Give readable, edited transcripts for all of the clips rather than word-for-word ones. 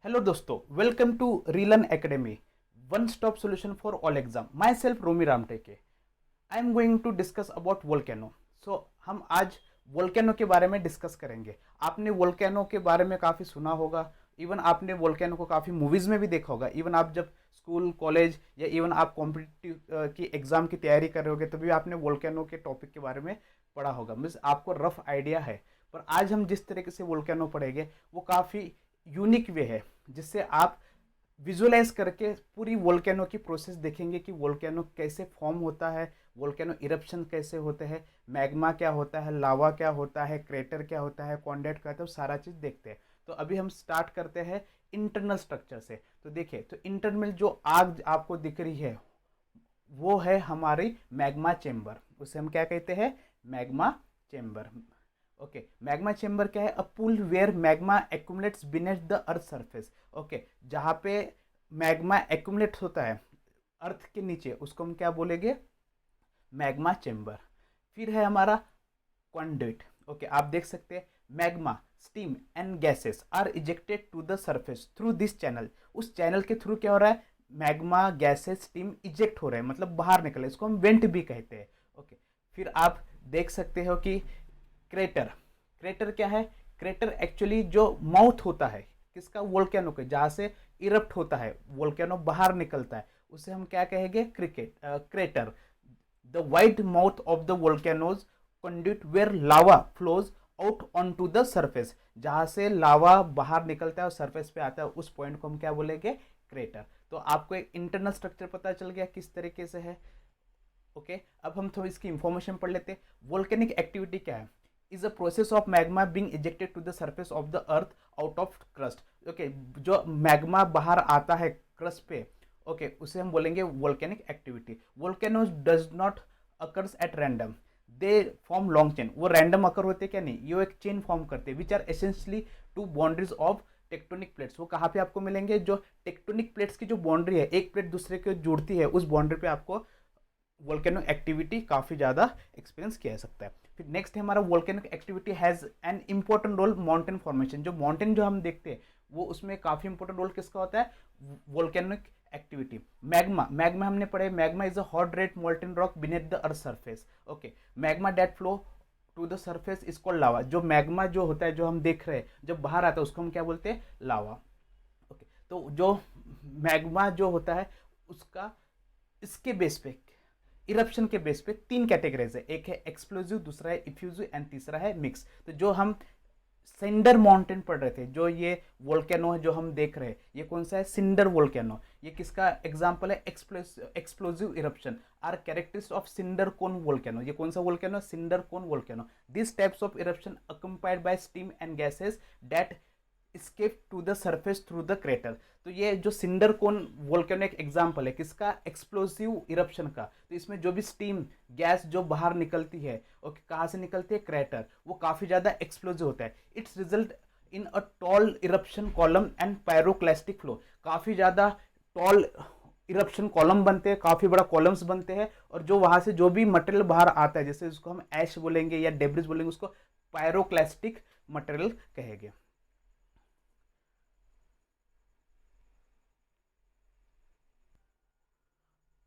Hello दोस्तों, welcome to Reelan academy, one stop solution for all exam. Myself Romi Ramteke. I am going to discuss about volcano. हम आज volcano के बारे में discuss करेंगे। आपने वोल्केनो के बारे में काफ़ी सुना होगा, इवन आपने वोल्केनो को काफ़ी मूवीज़ में भी देखा होगा। इवन आप जब स्कूल कॉलेज या इवन आप कॉम्पिटिटिव की एग्ज़ाम की तैयारी कर रहे होगे तभी आपने वोल्केनो के टॉपिक के बारे में पढ़ा होगा, मीन्स आपको रफ आइडिया है। पर आज हम जिस तरीके से वोल्केनो पढ़ेंगे वो काफ़ी यूनिक वे है, जिससे आप विजुअलाइज करके पूरी वोल्केनो की प्रोसेस देखेंगे कि वोल्केनो कैसे फॉर्म होता है, वोल्केनो इरप्शन कैसे होते हैं, मैग्मा क्या होता है, लावा क्या होता है, क्रेटर क्या होता है, कॉन्डेट क्या होता है, सारा चीज़ देखते हैं। तो अभी हम स्टार्ट करते हैं इंटरनल स्ट्रक्चर से। तो देखिए, तो इंटरनल जो आग आपको दिख रही है वो है हमारी मैग्मा चेम्बर। उसे हम क्या कहते हैं? Magma chamber. Okay, magma chamber क्या है? A pool where magma accumulates beneath the earth surface. Okay, जहाँ पे मैग्मा एक्यूमुलेट होता है अर्थ के नीचे, उसको हम क्या बोलेंगे? Magma chamber. फिर है हमारा कंडक्ट। ओके, आप देख सकते हैं magma, steam and gases are ejected to the surface through this channel. उस चैनल के थ्रू क्या हो रहा है? मैग्मा, गैसेस, स्टीम इजेक्ट हो रहे हैं, मतलब बाहर निकले, इसको हम वेंट भी कहते हैं। ओके, फिर आप देख सकते हो कि क्रेटर। क्रेटर क्या है? क्रेटर एक्चुअली जो माउथ होता है किसका? वोल्केनो के, जहां से इरप्ट होता है वोल्केनो, बाहर निकलता है, उसे हम क्या कहेंगे? Crater. The wide mouth of the volcano's conduit where lava flows out on to the surface. जहां से लावा बाहर निकलता है और सरफेस पे आता है, उस पॉइंट को हम क्या बोलेंगे? क्रेटर। तो आपको एक इंटरनल स्ट्रक्चर पता चल गया किस तरीके से है। ओके, अब हम थोड़ी इसकी इंफॉर्मेशन पढ़ लेते हैं। वोल्केनिक एक्टिविटी क्या है? Is a process of magma being ejected to the surface of the earth out of crust. Okay, जो मैग्मा बाहर आता है क्रस्ट पे, ओके, उसे हम बोलेंगे volcanic activity. Volcanoes does not occurs at random, they form long chain. वो random occur होते क्या? नहीं, ये एक चेन फॉर्म करते हैं which are essentially to boundaries of tectonic plates. वो कहाँ पे आपको मिलेंगे? जो टेक्टोनिक प्लेट्स की जो बाउंड्री है, एक प्लेट दूसरे को जुड़ती है, उस बाउंड्री पे आपको वोल्केनो एक्टिविटी काफ़ी ज़्यादा एक्सपीरियंस किया जा सकता है। फिर नेक्स्ट है हमारा volcanic activity has an important role mountain formation. जो माउंटेन जो हम देखते हैं वो उसमें काफ़ी इंपॉर्टेंट रोल किसका होता है? Volcanic activity. मैग्मा, मैग्मा हमने पढ़े, magma is a hot red molten rock beneath the earth surface. Okay, magma that flow to the surface is called lava. जो मैग्मा जो होता है, जो हम देख रहे हैं, जब बाहर आता है उसको हम क्या बोलते हैं? लावा। ओके, तो जो मैग्मा जो होता है उसका इसके बेस पे, इरप्शन के बेस पे तीन कैटेगरीज है। एक है एक्सप्लोजिव, दूसरा है इफ्यूजिव एंड तीसरा है मिक्स। तो जो हम सिंडर माउंटेन पढ़ रहे थे, जो ये वोल्केनो है जो हम देख रहे हैं, ये कौन सा है? Cinder volcano. ये किसका एग्जांपल है? Explosive eruption are characteristics of cinder cone volcano. ये कौन सा volcano? Cinder cone volcano. This types of eruption accompanied by steam and gases that escape to the surface through the crater. तो ये जो cinder cone volcano एक example है किसका? Explosive eruption का। तो इसमें जो भी स्टीम गैस जो बाहर निकलती है, ओके, कहाँ से निकलती है? क्रेटर। वो काफ़ी ज़्यादा एक्सप्लोसिव होता है। It's result in a tall eruption column and pyroclastic flow. काफ़ी ज़्यादा टॉल इरप्शन कॉलम बनते हैं, काफ़ी बड़ा कॉलम्स बनते हैं, और जो वहाँ से जो भी मटेरियल बाहर आता है, जैसे उसको हम ऐश बोलेंगे या डेब्रिस बोलेंगे, उसको पायरोक्लास्टिक मटेरियल कहेंगे।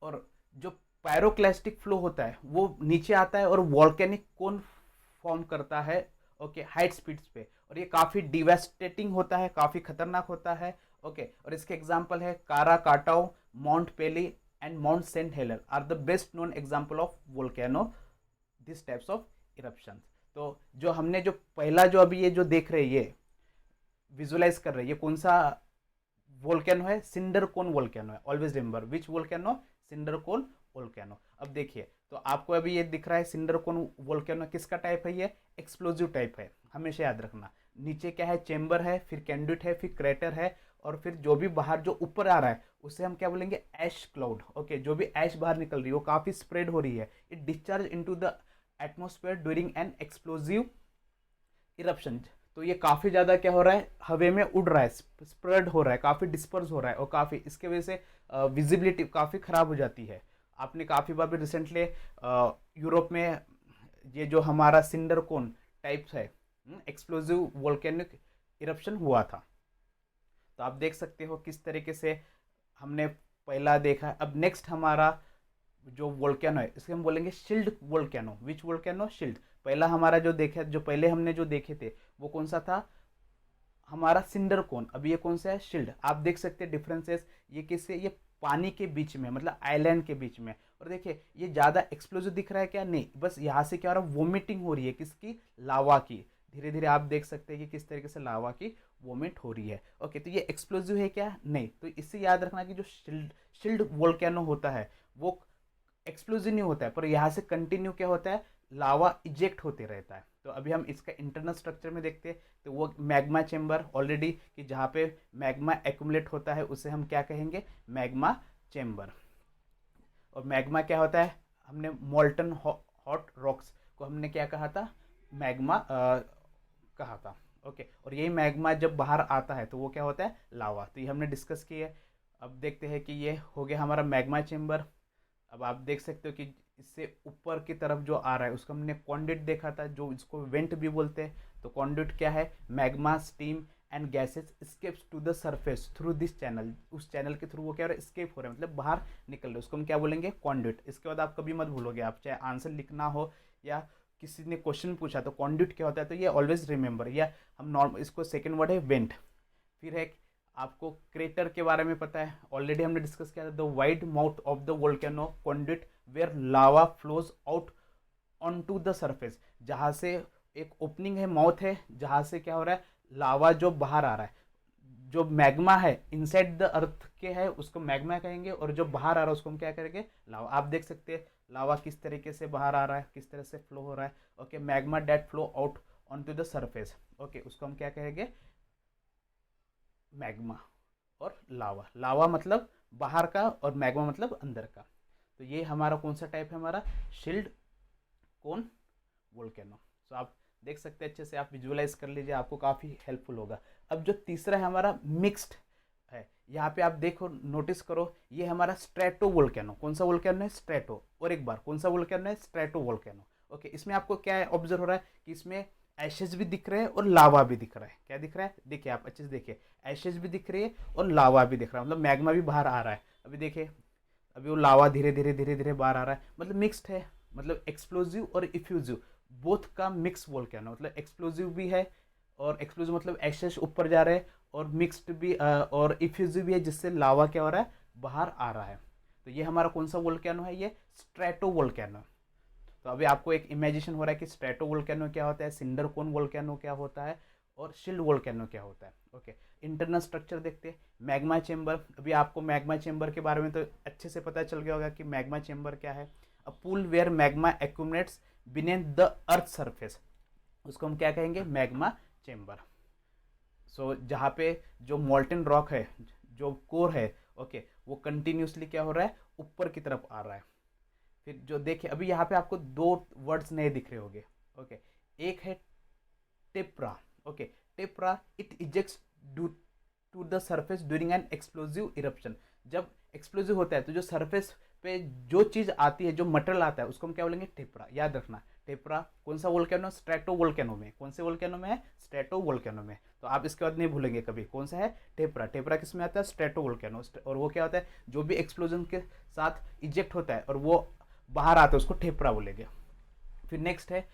और जो पायरोक्लास्टिक फ्लो होता है वो नीचे आता है और वॉल्केनिक कोन फॉर्म करता है, ओके, हाइट स्पीड्स पे, और ये काफ़ी डिवेस्टेटिंग होता है, काफ़ी खतरनाक होता है। ओके, और इसके एग्जांपल है Krakatoa, Mount Pelee and Mount Saint हेलर are the best known example of volcano this types of eruption. तो जो हमने जो पहला जो अभी ये जो देख रहे हैं, ये विजुलाइज कर रहे हैं, ये कौन सा वोल्केनो है? सिंडर कोन वोल्केनो है। Always remember which volcano? Cinder cone volcano. अब देखिए, तो आपको अभी ये दिख रहा है सिंडर कोन वोल्केनो किसका टाइप है? ये एक्सप्लोजिव टाइप है, हमेशा याद रखना। नीचे क्या है? चेम्बर है, फिर कैंडुट है, फिर क्रेटर है, और फिर जो भी बाहर जो ऊपर आ रहा है उसे हम क्या बोलेंगे? ऐश क्लाउड। ओके, जो भी ऐश बाहर निकल रही है वो काफ़ी स्प्रेड हो रही है। It discharge into the atmosphere during an explosive eruption. तो ये काफ़ी ज़्यादा क्या हो रहा है? हवा में उड़ रहा है, स्प्रेड हो रहा है, काफ़ी डिस्पर्स हो रहा है, और काफ़ी इसके वजह से विजिबिलिटी काफ़ी ख़राब हो जाती है। आपने काफ़ी बार भी रिसेंटली यूरोप में ये जो हमारा सिंडर कोन टाइप्स है, एक्सप्लोजिव वोल्केनिक इरप्शन हुआ था। तो तो आप देख सकते हो किस तरीके से हमने पहला देखा है। अब नेक्स्ट हमारा जो वोल्केनो है इसके हम बोलेंगे शिल्ड वोल्केनो। विच वोल्केनो? शिल्ड। पहला हमारा जो देखा, जो पहले हमने जो देखे थे वो कौन सा था? हमारा सिंडर कोन। अब ये कौन सा है? शिल्ड। आप देख सकते हैं डिफरेंसेस। ये किससे? ये पानी के बीच में, मतलब आइलैंड के बीच में। और देखिए ये ज़्यादा एक्सप्लोजिव दिख रहा है क्या? नहीं, बस यहाँ से क्या हो रहा है? वोमिटिंग हो रही है। किसकी? लावा की। धीरे धीरे आप देख सकते हैं कि किस तरीके से लावा की वोमिट हो रही है। ओके, तो ये एक्सप्लोजिव है क्या? नहीं। तो इससे याद रखना कि जो शिल्ड शिल्ड वोल्केनो होता है वो एक्सप्लोजिव नहीं होता है, पर यहाँ से कंटिन्यू क्या होता है? लावा इजेक्ट होते रहता है। तो अभी हम इसका इंटरनल स्ट्रक्चर में देखते हैं। तो वो मैग्मा चेम्बर ऑलरेडी, कि जहाँ पे मैग्मा एक्यूमुलेट होता है उसे हम क्या कहेंगे? Magma chamber. और मैग्मा क्या होता है? हमने मोल्टन हॉट रॉक्स को हमने क्या कहा था? मैग्मा कहा था। ओके, और यही मैग्मा जब बाहर आता है तो वो क्या होता है? लावा। तो ये हमने डिस्कस किया है। अब देखते हैं कि ये हो गया हमारा मैग्मा चेम्बर। अब आप देख सकते हो कि इससे ऊपर की तरफ जो आ रहा है उसको हमने कॉन्ड्यूट देखा था, जो इसको वेंट भी बोलते हैं। तो कॉन्ड्यूट क्या है? Magma steam and gases escapes to the surface through this channel. उस चैनल के थ्रू वो क्या हो रहा है? स्केप हो रहा है, मतलब बाहर निकल रहे, उसको हम क्या बोलेंगे? कॉन्ड्यूट। इसके बाद आप कभी मत भूलोगे, आप चाहे आंसर लिखना हो या किसी ने क्वेश्चन पूछा तो कॉन्ड्यूट क्या होता है, तो ये ऑलवेज रिमेंबर। या हम नॉर्मल इसको सेकेंड वर्ड है वेंट। फिर है आपको क्रेटर के बारे में पता है, ऑलरेडी हमने डिस्कस किया था। The wide mouth of the volcano conduit where lava flows out on to the surface. जहाँ से एक ओपनिंग है, माउथ है, जहाँ से क्या हो रहा है? लावा जो बाहर आ रहा है। जो मैग्मा है इनसाइड द अर्थ के है उसको मैग्मा कहेंगे, और जो बाहर आ रहा है उसको हम क्या करेंगे? लावा। आप देख सकते हैं लावा किस तरीके से बाहर आ रहा है, किस तरह से फ्लो हो रहा है। Okay, magma that flow out on to the surface. Okay, उसको हम क्या कहेंगे? मैग्मा। और लावा, लावा मतलब बाहर का और मैग्मा मतलब अंदर का। तो ये हमारा कौन सा टाइप है? हमारा शिल्ड कोन वोल्केनो। सो आप देख सकते हैं, अच्छे से आप विजुअलाइज कर लीजिए, आपको काफ़ी हेल्पफुल होगा। अब जो तीसरा है हमारा मिक्स्ड है। यहाँ पे आप देखो, नोटिस करो, ये हमारा स्ट्रेटो वोल्केनो। कौन सा वोल्केनो है? स्ट्रेटो। और एक बार कौन सा वोल्केनो है? Strato volcano. ओके, इसमें आपको क्या है ऑब्जर्व हो रहा है कि इसमें एशेज भी दिख रहे हैं और लावा भी दिख रहा है। क्या दिख रहा है? देखिए आप अच्छे से देखिए, एशेज भी दिख रही है और लावा भी दिख रहा है, मतलब मैग्मा भी बाहर आ रहा है। अभी देखिए, अभी वो लावा धीरे धीरे धीरे धीरे बाहर आ रहा है, मतलब मिक्स्ड है, मतलब एक्सप्लोजिव और इफ्यूजिव बोथ का मिक्स वोल्केनो। मतलब एक्सप्लोजिव भी है, और एक्सप्लोजिव मतलब एशेज ऊपर जा रहे हैं, और मिक्स्ड भी और इफ्यूजिव भी है, जिससे लावा क्या हो रहा है? बाहर आ रहा है। तो ये हमारा कौन सा वोल्केनो है? ये स्ट्रेटो वोल्केनो। तो अभी आपको एक इमेजिनेशन हो रहा है कि स्ट्रेटो वोल्केनो क्या होता है, सिंडर कोन वोल्केनो क्या होता है, और शिल्ड वोल्केनो क्या होता है। ओके, इंटरनल स्ट्रक्चर देखते हैं। Magma chamber. अभी आपको मैग्मा चेम्बर के बारे में तो अच्छे से पता चल गया होगा कि मैग्मा चेम्बर क्या है। A pool where magma accumulates beneath the earth surface, उसको हम क्या कहेंगे? Magma chamber. सो जहाँ पे जो मोल्टन रॉक है, जो कोर है, ओके, वो कंटिन्यूसली क्या हो रहा है? ऊपर की तरफ आ रहा है। फिर जो देखिए, अभी यहाँ पे आपको दो वर्ड्स नए दिख रहे होंगे। ओके, एक है tephra. Okay, tephra it ejects to the surface during an explosive eruption. जब एक्सप्लोजिव होता है तो जो सरफेस पे जो चीज़ आती है, जो मटेरियल आता है, उसको हम क्या बोलेंगे? टेप्रा। याद रखना, टेप्रा कौन सा वोल्केनो? स्ट्रेटो वोल्केनो में। कौन से वोल्केनो में है? स्ट्रेटो वोल्केनो में। तो आप इसके बाद नहीं भूलेंगे कभी, कौन सा है? टेप्रा। टेप्रा किस में आता है? Strato volcano. और वो क्या होता है? जो भी एक्सप्लोजन के साथ इजेक्ट होता है और वो बाहर आता है उसको टेप्रा बोलेंगे। फिर नेक्स्ट है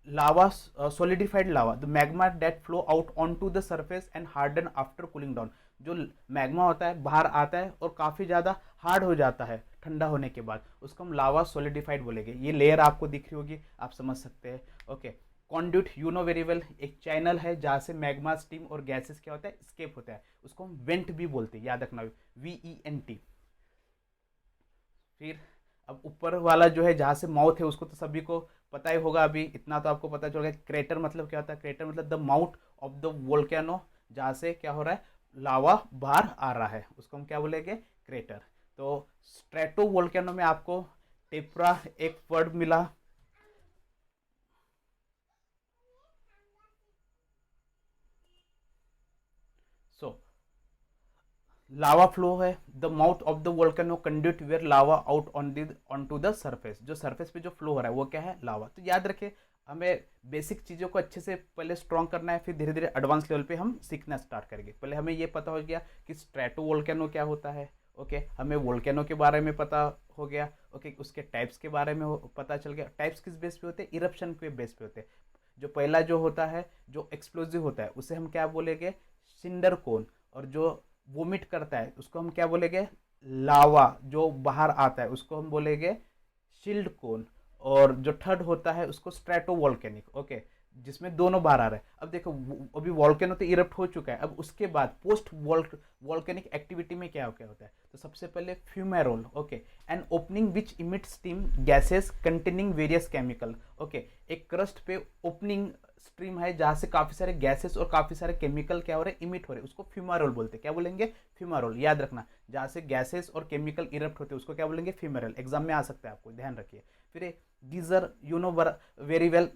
lava, solidified lava, the magma that flow out on to the surface and harden after cooling down. जो मैग्मा होता है बाहर आता है और काफ़ी ज़्यादा हार्ड हो जाता है ठंडा होने के बाद, उसको हम लावा सॉलिडिफाइड बोलेंगे। ये लेयर आपको दिख रही होगी, आप समझ सकते हैं। Okay, conduit you know very well, एक चैनल है जहाँ से मैग्मा स्टीम और गैसेस क्या होता है? स्केप होता है, उसको हम वेंट भी बोलते हैं, याद रखना, VENT। फिर अब ऊपर वाला जो है जहाँ से माउथ है उसको तो सभी को पता ही होगा, अभी इतना तो आपको पता चल गया। क्रेटर मतलब क्या होता है? क्रेटर मतलब the mouth of the volcano, जहाँ से क्या हो रहा है? लावा बाहर आ रहा है, उसको हम क्या बोलेंगे? क्रेटर। तो स्ट्रेटो वोल्केनो में आपको टेप्रा एक वर्ड मिला। सो लावा फ्लो है, the mouth of the volcano conduit where lava out on to the surface. जो सरफेस पे जो फ्लो हो रहा है वो क्या है? लावा। तो याद रखे, हमें बेसिक चीज़ों को अच्छे से पहले स्ट्रॉन्ग करना है, फिर धीरे धीरे एडवांस लेवल पे हम सीखना स्टार्ट करेंगे। पहले हमें ये पता हो गया कि स्ट्रेटो वोल्केनो क्या होता है। ओके, हमें वोल्केनो के बारे में पता हो गया। ओके, उसके टाइप्स के बारे में पता चल गया। टाइप्स किस बेस पे होते हैं? इरप्शन के बेस पे होते हैं। जो पहला जो होता है, जो एक्सप्लोजिव होता है, उसे हम क्या बोलेंगे? Cinder cone. और जो वोमिट करता है उसको हम क्या बोलेंगे? लावा। जो बाहर आता है उसको हम बोलेंगे शील्ड कोन। और जो थर्ड होता है उसको स्ट्रेटो वोल्केनिक। ओके, जिसमें दोनों बाहर आ रहे हैं। अब देखो, अभी वॉल्केनो तो इरप्ट हो चुका है, अब उसके बाद पोस्ट वॉल्केनिक एक्टिविटी में क्या क्या होता है? तो सबसे पहले fumarole. Okay, an opening which emit steam gases containing various chemical. Okay, एक क्रस्ट पे ओपनिंग स्ट्रीम है जहां से काफी सारे गैसेस और काफी सारे केमिकल क्या हो रहे हैं? इमिट हो रहे हैं। उसको फ्यूमेरोल बोलते हैं। क्या बोलेंगे? फ्यूमेरोल। याद रखना, जहां से गैसेस और केमिकल इरप्ट होते हैं उसको क्या बोलेंगे? फ्यूमेरोल। एग्जाम में आ सकता है, आपको ध्यान रखिए। फिर geyser, you know very well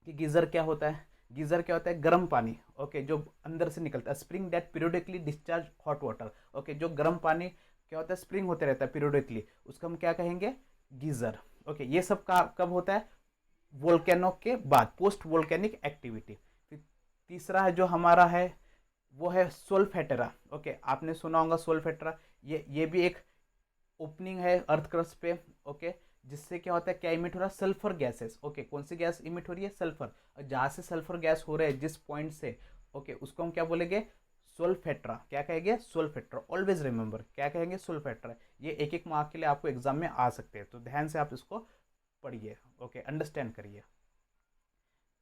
कि गीजर क्या होता है? गीजर क्या होता है? गर्म पानी। ओके, जो अंदर से निकलता है। Spring that periodically discharge hot water. Okay, जो गर्म पानी क्या होता है? स्प्रिंग होते रहता है पीरियोडिकली, उसको हम क्या कहेंगे? गीजर। ओके, ये सब का कब होता है? वोल्केनो के बाद, पोस्ट वोल्केनिक एक्टिविटी। तीसरा है जो हमारा है वो है सोल्फेटेरा। ओके, आपने सुना होगा सोल्फेटेरा। ये भी एक ओपनिंग है अर्थ क्रस्ट पे। ओके, जिससे क्या होता है? क्या इमिट हो रहा है? Sulphur gases. ओके, कौन सी गैस इमिट हो रही है? सल्फर। और जहां से सल्फर गैस हो रहा है जिस पॉइंट से, ओके, उसको हम क्या बोलेंगे? सोल्फेट्रा। क्या कहेंगे? सोल्फेट्रा। ऑलवेज रिमेंबर, क्या कहेंगे? सोल्फेट्रा। ये एक एक मार्क के लिए आपको एग्जाम में आ सकते हैं, तो ध्यान से आप इसको पढ़िए। ओके, अंडरस्टैंड करिए।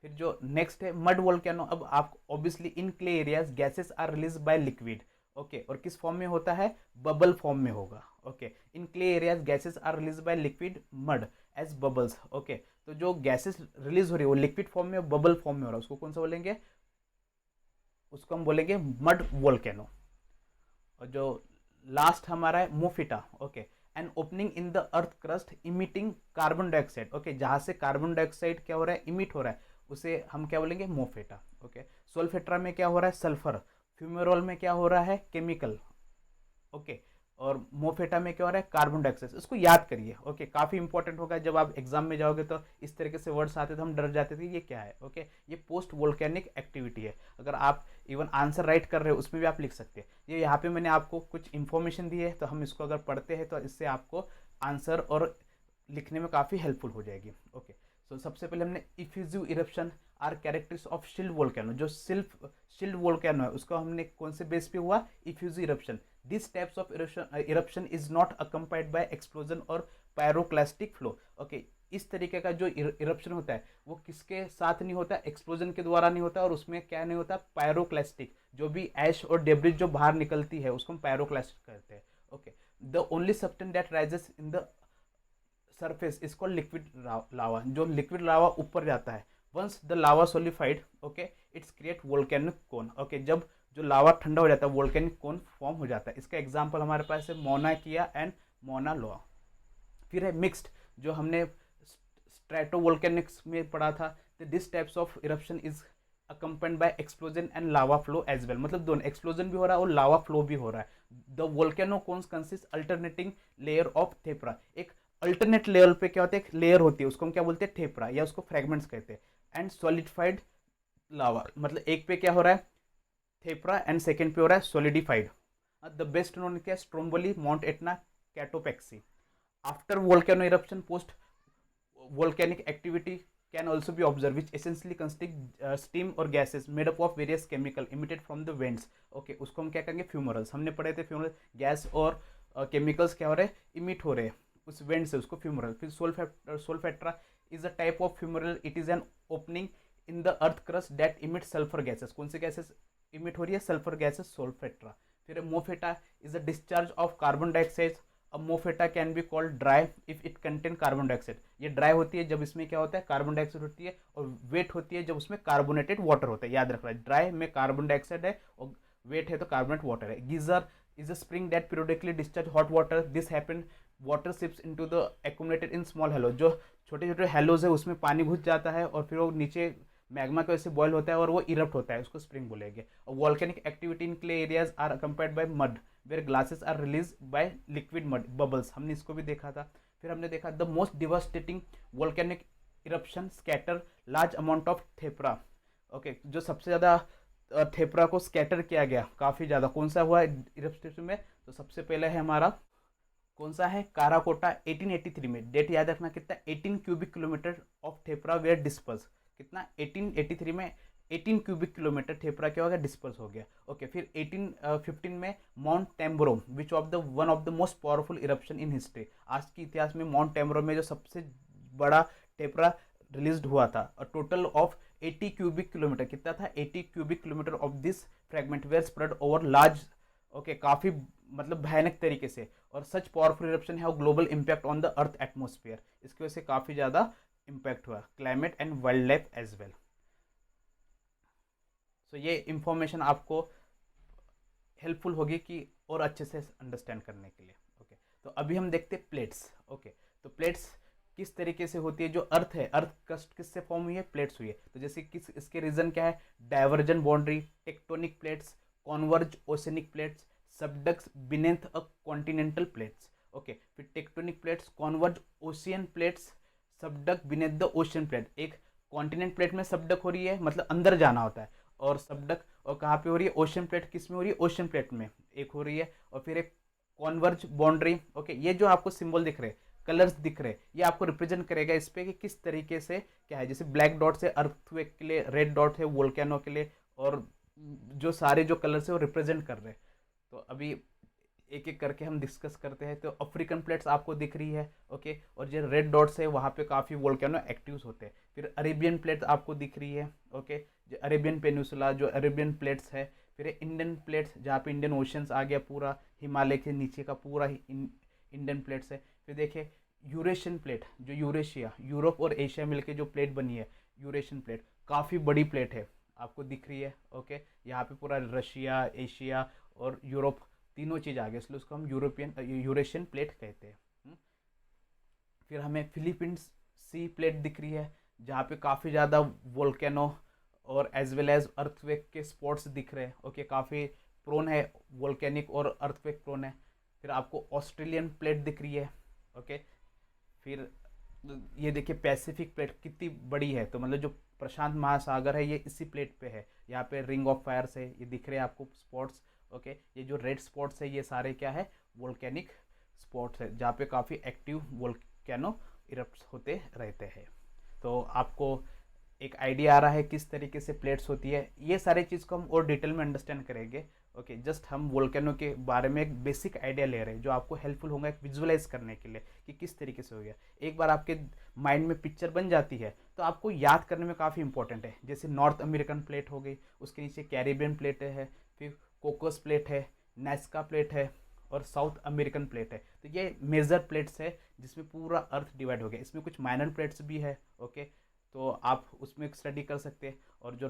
फिर जो नेक्स्ट है मड वोल्केनो। अब आप obviously in clay areas gases are release by liquid. Okay, और किस फॉर्म में होता है? बबल फॉर्म में होगा। Okay, in clay areas gases are release by liquid mud as bubbles. Okay, तो जो गैसेस रिलीज हो रही है वो लिक्विड फॉर्म में, बबल फॉर्म में हो रहा है, उसको कौन सा बोलेंगे? उसको हम बोलेंगे मड वोल्केनो। और जो लास्ट हमारा है mofette. Okay, an opening in the earth crust emitting carbon dioxide. Okay, जहां से कार्बन डाइऑक्साइड क्या हो रहा है? इमिट हो रहा है, उसे हम क्या बोलेंगे? मोफेटा। ओके, सोल्फेट्रा में क्या हो रहा है? सल्फर। फ्यूमेरोल में क्या हो रहा है? केमिकल। ओके, और मोफेटा में क्या हो रहा है? Carbon dioxide. इसको याद करिए। ओके, काफी इंपॉर्टेंट होगा। जब आप एग्जाम में जाओगे तो इस तरीके से वर्ड्स आते तो हम डर जाते थे ये क्या है। ओके, ये पोस्ट वोल्केनिक एक्टिविटी है। अगर आप इवन आंसर राइट कर रहे हो उसमें भी आप लिख सकते हैं। ये यहाँ पे मैंने आपको कुछ इन्फॉर्मेशन दी है, तो हम इसको अगर पढ़ते हैं तो इससे आपको आंसर और लिखने में काफ़ी हेल्पफुल हो जाएगी। ओके, सो सबसे पहले हमने effusive eruption are characteristics of shield volcano. जो शिल्ड वोल्केनो है उसको हमने कौन से बेस पे हुआ? Effusive eruption. This types of eruption is not accompanied by explosion और पायरोक्लास्टिक फ्लो। ओके, इस तरीके का जो इरप्शन होता है वो किसके साथ नहीं होता? एक्सप्लोजन के द्वारा नहीं होता। और उसमें क्या नहीं होता? पायरोक्लास्टिक। जो भी ऐश और डेब्रिज जो बाहर निकलती है उसको हम पायरोक्लास्टिक कहते हैं। Okay, the only substance that rises in the surface इसको लिक्विड लावा। जो लिक्विड लावा ऊपर जाता है, once the lava solidified, okay, it's create volcanic cone. Okay, जब जो लावा ठंडा हो जाता है वोल्केनिक कोन फॉर्म हो जाता है। इसका एग्जांपल हमारे पास है मोना किया एंड मोना लोआ। फिर है मिक्स्ड, जो हमने स्ट्रेटो वोल्केनिक्स में पढ़ा था। This types of eruption is accompanied by explosion and lava flow as well. मतलब दोनों, एक्सप्लोजन भी हो रहा है और लावा फ्लो भी हो रहा है। The volcano cones consist alternating layer of tephra. एक अल्टरनेट लेवल पे क्या होता है? एक लेयर होती है, उसको हम क्या बोलते हैं? थेपरा, या उसको फ्रेगमेंट्स कहते हैं। एंड सॉलिडिफाइड लावा, मतलब एक पे क्या हो रहा है? थेपरा, एंड सेकेंड पे हो रहा है सॉलिडिफाइड। द बेस्ट नोन क्या? Stromboli, Mount Etna, Cotopaxi. After volcano eruption post volcanic activity can also be observed, which essentially consist steam or gases made up of various chemical emitted from the vents. Okay, उसको हम क्या कहेंगे? फ्यूमरल्स। हमने पढ़े थे femoral gas और chemicals क्या हो रहे हैं? इमिट हो रहे हैं उस वेंट से, उसको फ्यूमरल। फिर solfatara is a type of fumarole. It is an opening in the earth crust that emit sulphur gases. कौन सी गैसेस इमिट हो रही है? Sulphur gases, solfatara. फिर mofette is a discharge of carbon dioxide. Mofette can be called dry if it contain carbon dioxide. ये dry होती है जब इसमें क्या होता है? कार्बन डाइऑक्साइड होती है। और वेट होती है जब उसमें कार्बोनेटेड वाटर होता है। याद रखना, ड्राई में कार्बन डाइऑक्साइड है और वेट है तो कार्बोनेट वाटर है। Geyser is a spring that periodically discharge hot water. This happen water seeps into the accumulated in small hollow. जो छोटे छोटे हेलोज है उसमें पानी घुस जाता है और फिर वो नीचे मैग्मा की वजह से बॉयल होता है और वो इरप्ट होता है, उसको स्प्रिंग बोलेंगे। और volcanic activity in clay areas are accompanied by mud where glasses are release by liquid mud bubbles. हमने इसको भी देखा था। फिर हमने देखा the most devastating volcanic eruption scatter large amount of tephra. Okay, जो सबसे ज़्यादा थेपरा को स्कैटर किया गया काफ़ी ज़्यादा, कौन सा हुआ इरप्शन में? तो सबसे पहले है हमारा कौन सा है, काराकोटा 1883 में। डेट याद रखना कितना, 18 cubic kilometre of tephra were disperse. कितना, 1883 में 18 क्यूबिक किलोमीटर थेपरा क्या हो गया, डिस्पर्स हो गया। ओके, फिर 1815 में Mount Tambora which of the one of the most powerful eruption in history. आज के इतिहास में माउंट टेम्ब्रो में जो सबसे बड़ा थेपरा रिलीज हुआ था, टोटल ऑफ 80 क्यूबिक किलोमीटर। कितना था, 80 cubic kilometre of this fragment were spread over large. Okay, काफ़ी मतलब भयानक तरीके से, और such powerful eruption have global impact on the earth atmosphere. इसकी वजह से काफ़ी ज़्यादा इम्पैक्ट हुआ climate and wildlife as well. So ये इंफॉर्मेशन आपको हेल्पफुल होगी कि और अच्छे से अंडरस्टैंड करने के लिए। ओके, तो अभी हम देखते हैं प्लेट्स। ओके, तो प्लेट्स किस तरीके से होती है, जो अर्थ है, अर्थ क्रस्ट किससे फॉर्म हुई है, प्लेट्स हुई है। तो जैसे किस इसके रीजन क्या है, divergent boundary, tectonic plates, converge oceanic plates, subducts beneath a continental plates. Okay, फिर tectonic plates, converge ocean plates, subduct beneath the ocean plate. एक कॉन्टिनेंट प्लेट में सबडक हो रही है, मतलब अंदर जाना होता है, और सबडक और कहाँ पे हो रही है, ओशन प्लेट किस में हो रही है, ओशन प्लेट में एक हो रही है। और फिर एक कॉन्वर्ज बाउंड्री। ओके, ये जो आपको सिंबल दिख रहे हैं, कलर्स दिख रहे हैं, ये आपको रिप्रेजेंट करेगा इस पे कि किस तरीके से क्या है। जैसे ब्लैक डॉट है अर्थक्वेक के लिए, रेड डॉट है वोल्केनो के लिए, और जो सारे जो कलर्स है वो रिप्रेजेंट कर रहे हैं। तो अभी एक एक करके हम डिस्कस करते हैं। तो अफ्रीकन प्लेट्स आपको दिख रही है। ओके, और जो रेड डॉट्स है वहाँ पे काफ़ी वोल्केनो एक्टिव्स होते हैं। फिर अरेबियन प्लेट आपको दिख रही है। ओके, जो अरेबियन पेनिसुला, जो अरेबियन प्लेट्स है। फिर इंडियन प्लेट्स, जहाँ पे इंडियन ओशंस आ गया पूरा, हिमालय के नीचे का पूरा इंडियन प्लेट्स है। फिर देखिए यूरेशियन प्लेट, जो यूरेशिया, यूरोप और एशिया मिलके जो प्लेट बनी है, यूरेशियन प्लेट काफ़ी बड़ी प्लेट है, आपको दिख रही है। ओके, यहाँ पे पूरा रशिया, एशिया और यूरोप तीनों चीज़ आ गए, इसलिए उसको हम यूरेशियन प्लेट कहते हैं। फिर हमें फिलीपींस सी प्लेट दिख रही है, जहाँ पे काफ़ी ज़्यादा वोल्केनो और एज वेल एज अर्थक्वेक के स्पॉट्स दिख रहे हैं। ओके, काफ़ी प्रोन है, वोल्केनिक और अर्थक्वेक प्रोन है। फिर आपको ऑस्ट्रेलियन प्लेट दिख रही है। ओके, फिर ये देखिए पैसिफिक प्लेट कितनी बड़ी है, तो मतलब जो प्रशांत महासागर है ये इसी प्लेट पे है। यहाँ पे रिंग ऑफ फायर से ये दिख रहे हैं आपको स्पॉट्स। ओके, ये जो रेड स्पॉट्स है ये सारे क्या है, वोल्केनिक स्पॉट्स है, जहाँ पे काफ़ी एक्टिव वोल्केनो इरप्ट होते रहते हैं। तो आपको एक आइडिया आ रहा है किस तरीके से प्लेट्स होती है। ये सारी चीज़ को हम और डिटेल में अंडरस्टैंड करेंगे। ओके, जस्ट हम वोल्केनो के बारे में एक बेसिक आइडिया ले रहे हैं, जो आपको हेल्पफुल होगा एक विजुअलाइज करने के लिए कि किस तरीके से हो गया। एक बार आपके माइंड में पिक्चर बन जाती है तो आपको याद करने में काफ़ी इंपॉर्टेंट है। जैसे नॉर्थ अमेरिकन प्लेट हो गई, उसके नीचे कैरिबियन प्लेट है, फिर कोकोस प्लेट है, नास्का प्लेट है, और साउथ अमेरिकन प्लेट है। तो ये मेजर प्लेट्स है जिसमें पूरा अर्थ डिवाइड हो गया। इसमें कुछ माइनर प्लेट्स भी है। ओके, तो आप उसमें स्टडी कर सकते हैं। और जो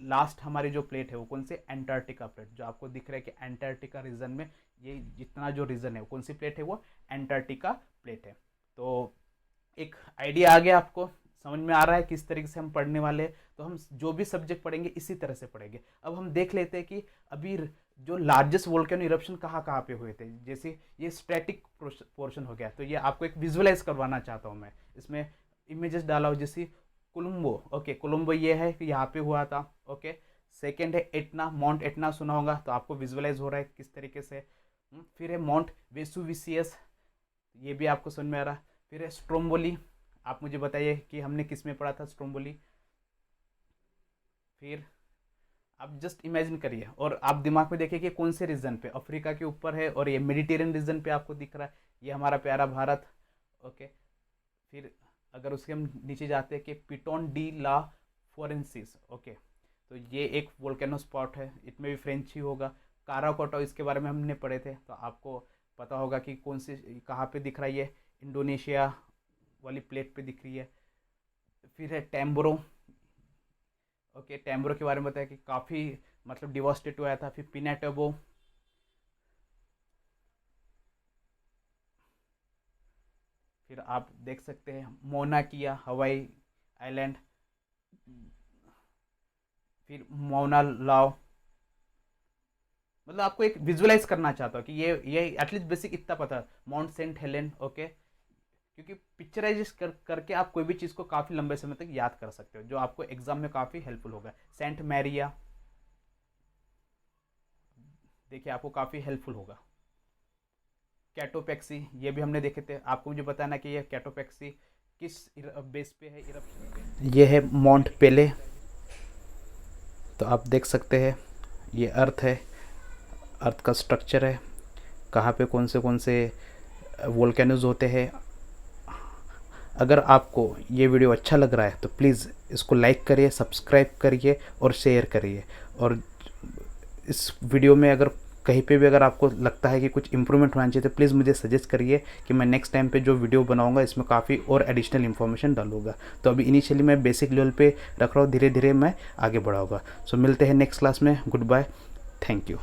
लास्ट हमारी जो प्लेट है वो कौन सी, एंटार्क्टिका प्लेट, जो आपको दिख रहा है कि एंटार्क्टिका रीजन में ये जितना जो रीजन है वो कौन सी प्लेट है, वो एंटार्क्टिका प्लेट है। तो एक आइडिया आ गया, आपको समझ में आ रहा है किस तरीके से हम पढ़ने वाले हैं। तो हम जो भी सब्जेक्ट पढ़ेंगे इसी तरह से पढ़ेंगे। अब हम देख लेते हैं कि अभी जो लार्जेस्ट वोल्केनो इरप्शन कहाँ कहाँ पे हुए थे। जैसे ये स्टैटिक पोर्शन हो गया, तो ये आपको एक विजुअलाइज करवाना चाहता हूँ मैं। इसमें इमेजेस डाला हो, जैसे कोलंबो। ओके, कोलंबो ये है कि यहाँ पे हुआ था। ओके, सेकेंड है एटना, माउंट एटना सुना होगा, तो आपको विजुअलाइज हो रहा है किस तरीके से। फिर है माउंट वेसुविसियस, ये भी आपको समझ में आ रहा है। फिर है स्ट्रोम्बोली, आप मुझे बताइए कि हमने किस में पढ़ा था स्ट्रोम्बोली। फिर आप जस्ट इमेजिन करिए और आप दिमाग में देखिए कि कौन से रीजन पे, अफ्रीका के ऊपर है और ये मेडिटेरियन रीजन पे आपको दिख रहा है, ये हमारा प्यारा भारत। ओके, फिर अगर उसके हम नीचे जाते हैं कि पिटोन डी ला फोरेंसिस। ओके, तो ये एक वोल्केनो स्पॉट है, इसमें भी फ्रेंच ही होगा। काराकोटा, इसके बारे में हमने पढ़े थे, तो आपको पता होगा कि कौन सी कहाँ पे दिख रहा है, ये इंडोनेशिया वाली प्लेट पे दिख रही है। फिर है टैम्ब्रो। ओके, टैम्ब्रो के बारे में बताया कि काफ़ी मतलब डिवास्टेट हुआ था। फिर पिनाटेबो, फिर आप देख सकते हैं मोना किया, हवाई आइलैंड। फिर मौना लाओ, मतलब आपको एक विजुअलाइज करना चाहता हूँ कि ये एटलीस्ट बेसिक इतना पता, माउंट सेंट हेलेन। ओके, क्योंकि पिक्चराइज करके आप कोई भी चीज़ को काफ़ी लंबे समय तक याद कर सकते हो, जो आपको एग्जाम में काफ़ी हेल्पफुल होगा। सेंट मैरिया, देखिए आपको काफ़ी हेल्पफुल होगा। कैटोपैक्सी, ये भी हमने देखे थे। आपको मुझे बताना कि ये कैटोपैक्सी किस बेस पे है, इरप्शन पे। ये है माउंट पेले, तो आप देख सकते हैं ये अर्थ है, अर्थ का स्ट्रक्चर है, कहाँ पे कौन से वोल्केनोज होते हैं। अगर आपको ये वीडियो अच्छा लग रहा है तो प्लीज़ इसको लाइक करिए, सब्सक्राइब करिए और शेयर करिए। और इस वीडियो में अगर कहीं पे भी अगर आपको लगता है कि कुछ इम्प्रूवमेंट होना चाहिए तो प्लीज़ मुझे सजेस्ट करिए कि मैं नेक्स्ट टाइम पे जो वीडियो बनाऊंगा इसमें काफ़ी और एडिशनल इन्फॉर्मेशन डालूंगा। तो अभी इनिशियली मैं बेसिक लेवल पे रख रहा हूँ, धीरे धीरे मैं आगे बढ़ाऊंगा। सो मिलते हैं नेक्स्ट क्लास में। Goodbye, thank you.